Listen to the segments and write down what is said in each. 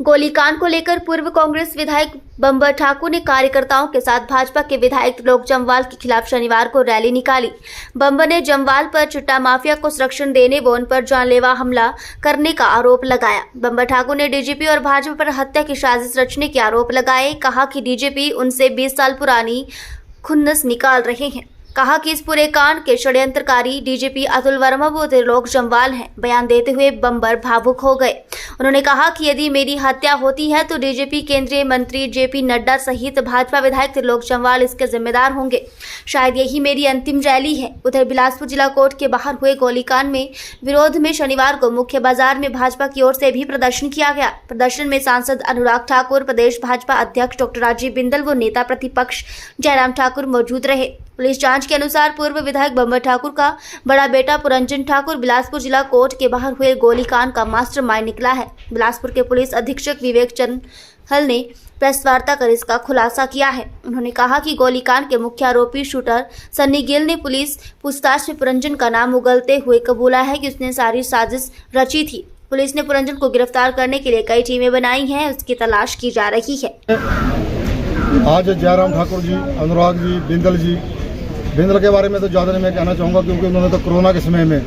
गोलीकांड को लेकर पूर्व कांग्रेस विधायक बंबर ठाकुर ने कार्यकर्ताओं के साथ भाजपा के विधायक त्रिलोक जम्वाल के खिलाफ शनिवार को रैली निकाली। बंबर ने जम्वाल पर चिट्टा माफिया को संरक्षण देने व उन पर जानलेवा हमला करने का आरोप लगाया। बंबर ठाकुर ने डीजीपी और भाजपा पर हत्या की साजिश रचने के आरोप लगाए। कहा कि डीजीपी उनसे 20 साल पुरानी खुन्नस निकाल रहे हैं। कहा कि इस पूरे कांड के षड्यंत्रकारी डीजीपी अतुल वर्मा व त्रिलोक जम्वाल हैं। बयान देते हुए बंबर भावुक हो गए। उन्होंने कहा कि यदि मेरी हत्या होती है तो डीजीपी, केंद्रीय मंत्री जेपी नड्डा सहित भाजपा विधायक त्रिलोक जम्वाल इसके जिम्मेदार होंगे। शायद यही मेरी अंतिम रैली है। उधर बिलासपुर जिला कोर्ट के बाहर हुए गोलीकांड में विरोध में शनिवार को मुख्य बाजार में भाजपा की ओर से भी प्रदर्शन किया गया। प्रदर्शन में सांसद अनुराग ठाकुर, प्रदेश भाजपा अध्यक्ष डॉक्टर राजीव बिंदल व नेता प्रतिपक्ष जयराम ठाकुर मौजूद रहे। पुलिस जांच के अनुसार पूर्व विधायक बंबर ठाकुर का बड़ा बेटा पुरंजन ठाकुर बिलासपुर जिला कोर्ट के बाहर हुए गोलीकांड का मास्टरमाइंड निकला है। बिलासपुर के पुलिस अधीक्षक विवेक चंद हल ने प्रेस वार्ता कर इसका खुलासा किया है। उन्होंने कहा कि गोलीकांड के मुख्य आरोपी शूटर सन्नी गिल ने पुलिस पूछताछ में पुरंजन का नाम उगलते हुए कबूला है कि उसने सारी साजिश रची थी। पुलिस ने पुरंजन को गिरफ्तार करने के लिए कई टीमें बनाई हैं, उसकी तलाश की जा रही है। आज जयराम ठाकुर जी, अनुराग जी, बिंदल के बारे में तो ज़्यादा नहीं मैं कहना चाहूँगा, क्योंकि उन्होंने तो कोरोना के समय में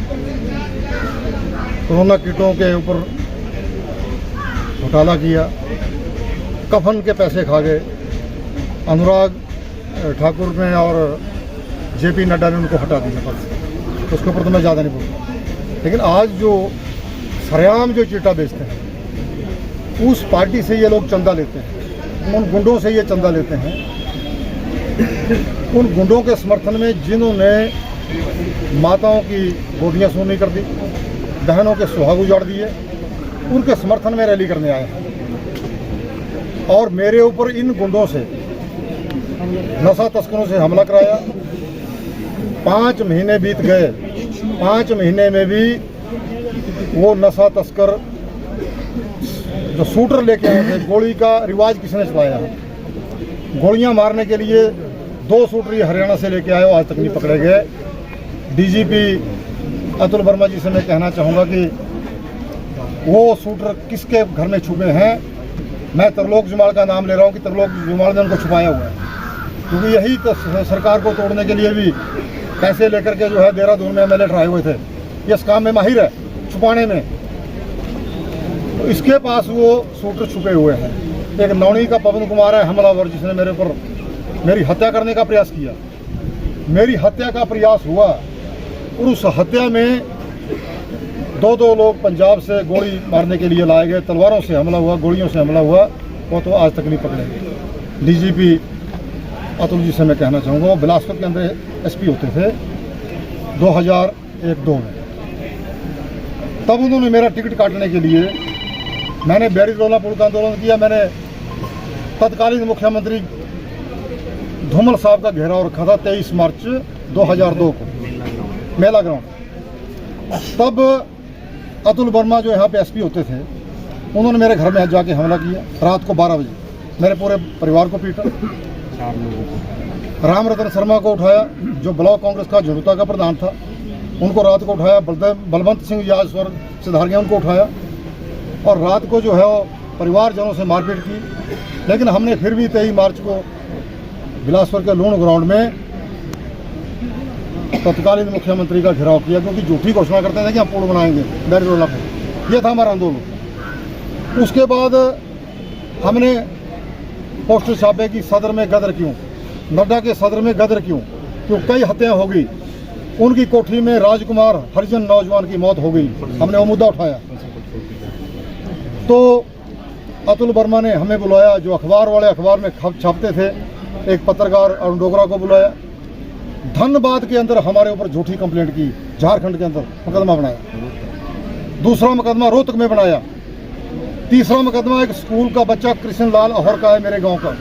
कोरोना किटों के ऊपर घोटाला किया, कफन के पैसे खा गए। अनुराग ठाकुर ने और जेपी नड्डा ने उनको हटा दिया पद से, उसके ऊपर तो मैं ज़्यादा नहीं बोलूँगा। लेकिन आज जो सरेआम जो चिट्टा बेचते हैं, उस पार्टी से ये लोग चंदा लेते हैं, उन गुंडों से ये चंदा लेते हैं। उन गुंडों के समर्थन में जिन्होंने माताओं की गोदियां सूनी कर दी, बहनों के सुहाग उजाड़ दिए, उनके समर्थन में रैली करने आए हैं। और मेरे ऊपर इन गुंडों से, नशा तस्करों से हमला कराया। 5 महीने बीत गए, 5 महीने में भी वो नशा तस्कर जो शूटर लेके आए थे, गोली का रिवाज किसने चलाया? गोलियां मारने के लिए 2 शूटर हरियाणा से लेके आए, आज तक नहीं पकड़े गए। डीजीपी अतुल वर्मा जी से मैं कहना चाहूँगा कि वो शूटर किसके घर में छुपे हैं। मैं त्रिलोक जम्वाल का नाम ले रहा हूँ कि त्रिलोक जम्वाल ने उनको छुपाया हुआ है, क्योंकि यही तो सरकार को तोड़ने के लिए भी पैसे लेकर के जो है देहरादून में MLA ठहराए हुए थे। ये इस काम में माहिर है, छुपाने में। तो इसके पास वो शूटर छुपे हुए हैं। एक नौनी का पवन कुमार है हमलावर, जिसने मेरे ऊपर मेरी हत्या करने का प्रयास किया। मेरी हत्या का प्रयास हुआ और उस हत्या में 2 लोग पंजाब से गोली मारने के लिए लाए गए। तलवारों से हमला हुआ, गोलियों से हमला हुआ, वो तो आज तक नहीं पकड़े गए। डीजीपी अतुल जी से मैं कहना चाहूँगा, वो बिलासपुर के अंदर SP होते थे 2001-2 में। तब उन्होंने मेरा टिकट काटने के लिए, मैंने बैरी-रोला पुल का आंदोलन किया। मैंने तत्कालीन मुख्यमंत्री धूमल साहब का घेराव रखा था 23 मार्च 2002 को मेला ग्राउंड। तब अतुल वर्मा जो यहाँ पे SP होते थे, उन्होंने मेरे घर में जाके हमला किया। रात को 12 बजे मेरे पूरे परिवार को पीटा। राम रतन शर्मा को उठाया, जो ब्लॉक कांग्रेस का झुड़ता का प्रधान था, उनको रात को उठाया। बलवंत सिंह याजवर सिधारिया उनको उठाया और रात को जो है वो परिवारजनों से मारपीट की। लेकिन हमने फिर भी 23 मार्च को बिलासपुर के लूण ग्राउंड में तत्कालीन मुख्यमंत्री का घेराव किया, क्योंकि झूठी घोषणा करते थे कि हम पुल बनाएंगे बैरी-रोला पुल। ये था हमारा आंदोलन। उसके बाद हमने पोस्टर छापे कि सदर में गदर क्यों, नड्डा के सदर में गदर क्यों, क्यों कई हत्याएं हो गई। उनकी कोठी में राजकुमार हरिजन नौजवान की मौत हो गई। हमने वो मुद्दा उठाया। तो अतुल वर्मा ने हमें बुलाया, जो अखबार वाले अखबार में छापते थे, एक पत्रकार अरुण डोगरा को बुलाया। धनबाद के अंदर हमारे ऊपर झूठी कंप्लेंट की, झारखंड के अंदर मुकदमा बनाया। दूसरा मुकदमा रोहतक में बनाया। तीसरा मुकदमा एक स्कूल का बच्चा कृष्ण लाल अहर का है, मेरे गांव का,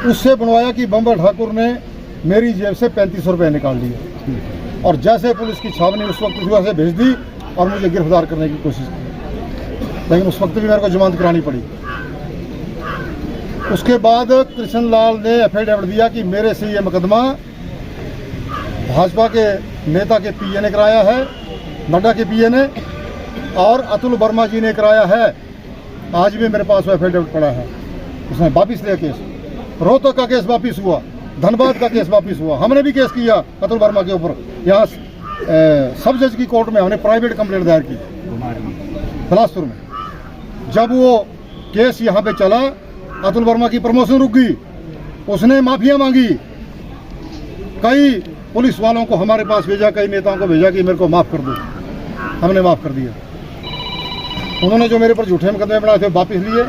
उससे बनवाया कि बंबर ठाकुर ने मेरी जेब से 3500 रुपये निकाल लिए। और जैसे पुलिस की छावनी उस वक्त उस से भेज दी और मुझे गिरफ्तार करने की कोशिश की, लेकिन उस वक्त भी मेरे को जमानत करानी पड़ी। उसके बाद कृष्ण लाल ने एफिडेविट दिया कि मेरे से ये मुकदमा भाजपा के नेता के PA ने कराया है, नड्डा के PA ने, और अतुल वर्मा जी ने कराया है। आज भी मेरे पास वो एफिडेविट पड़ा है, उसने वापिस लिया केस। रोहतक का केस वापिस हुआ, धनबाद का केस वापिस हुआ। हमने भी केस किया अतुल वर्मा के ऊपर, यहाँ सब जज की कोर्ट में हमने प्राइवेट कंप्लेंट दायर की बिलासपुर में। जब वो केस यहाँ पे चला, अतुल वर्मा की प्रमोशन रुक गई, उसने माफिया मांगी, कई पुलिस वालों को हमारे पास भेजा, कई नेताओं को भेजा कि मेरे को माफ़ कर दो। हमने माफ़ कर दिया। उन्होंने जो मेरे पर झूठे मुकदमे बनाए थे वापस लिए।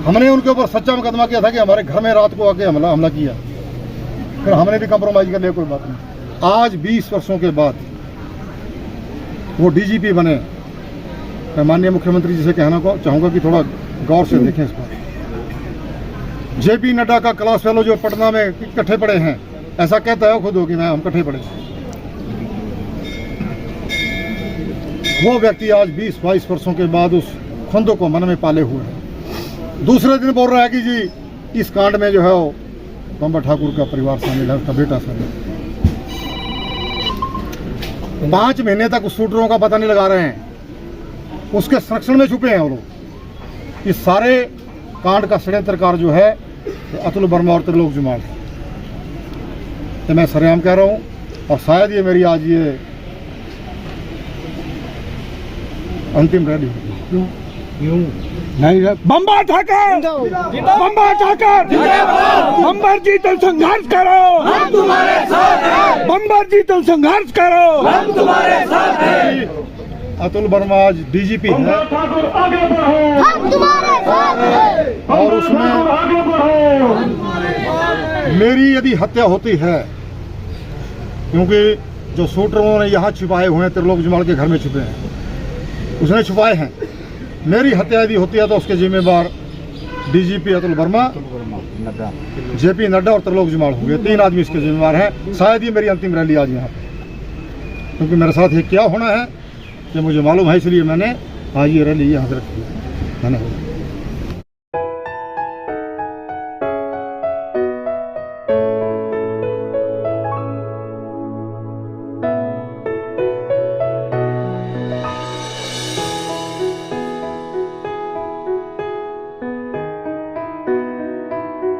हमने उनके ऊपर सच्चा मुकदमा किया था कि हमारे घर में रात को आके हमला किया, फिर हमने भी कंप्रोमाइज़ कर लिया, कोई बात नहीं। आज 20 वर्षों के बाद वो डीजीपी बने। मैं माननीय मुख्यमंत्री जी से कहना को चाहूँगा कि थोड़ा गौर से देखें इस पर। जेपी नड्डा का क्लास फेलो जो पटना में इकट्ठे पड़े हैं, ऐसा कहता है खुद हो कि मैं हम इकट्ठे पड़े, वो व्यक्ति आज 20-22 वर्षों के बाद उस खुंद को मन में पाले हुए है। दूसरे दिन बोल रहा है कि जी इस कांड में जो है वो बम्बर ठाकुर का परिवार शामिल है, उसका बेटा शामिल है। 5 महीने तक उस शूटरों का पता नहीं लगा रहे हैं, उसके संरक्षण में छुपे हैं वो लोग। इस सारे कांड का षड्यंत्रकार जो है अतुल वर्मा और त्रिलोक जुमाल है, तो मैं सरेआम कह रहा हूँ। और शायद ये मेरी आज ये अंतिम रैली नहीं है। बम्बर ठाकर, बम्बर ठाकर, बम्बर जी तुम संघर्ष करो, हम तुम्हारे साथ हैं। बम्बर जी तुम संघर्ष करो, हम तुम्हारे साथ हैं। अतुल वर्मा आज डीजीपी है, हम तुम्हारे साथ हैं। और उसमें मेरी यदि हत्या होती है, क्योंकि जो शूटरों ने यहाँ छिपाए हुए हैं, त्रिलोक जुमाल के घर में छुपे हैं, उसने छुपाए हैं। मेरी हत्या यदि होती है तो उसके जिम्मेवार डीजीपी अतुल वर्मा, जेपी नड्डा और त्रिलोक जुमाल होंगे। 3 आदमी इसके जिम्मेवार हैं। शायद ये मेरी अंतिम रैली आज यहाँ पे, क्योंकि मेरे साथ ये क्या होना है ये मुझे मालूम है, इसलिए मैंने आज ये रैली यहाँ से रखी है। धन्यवाद।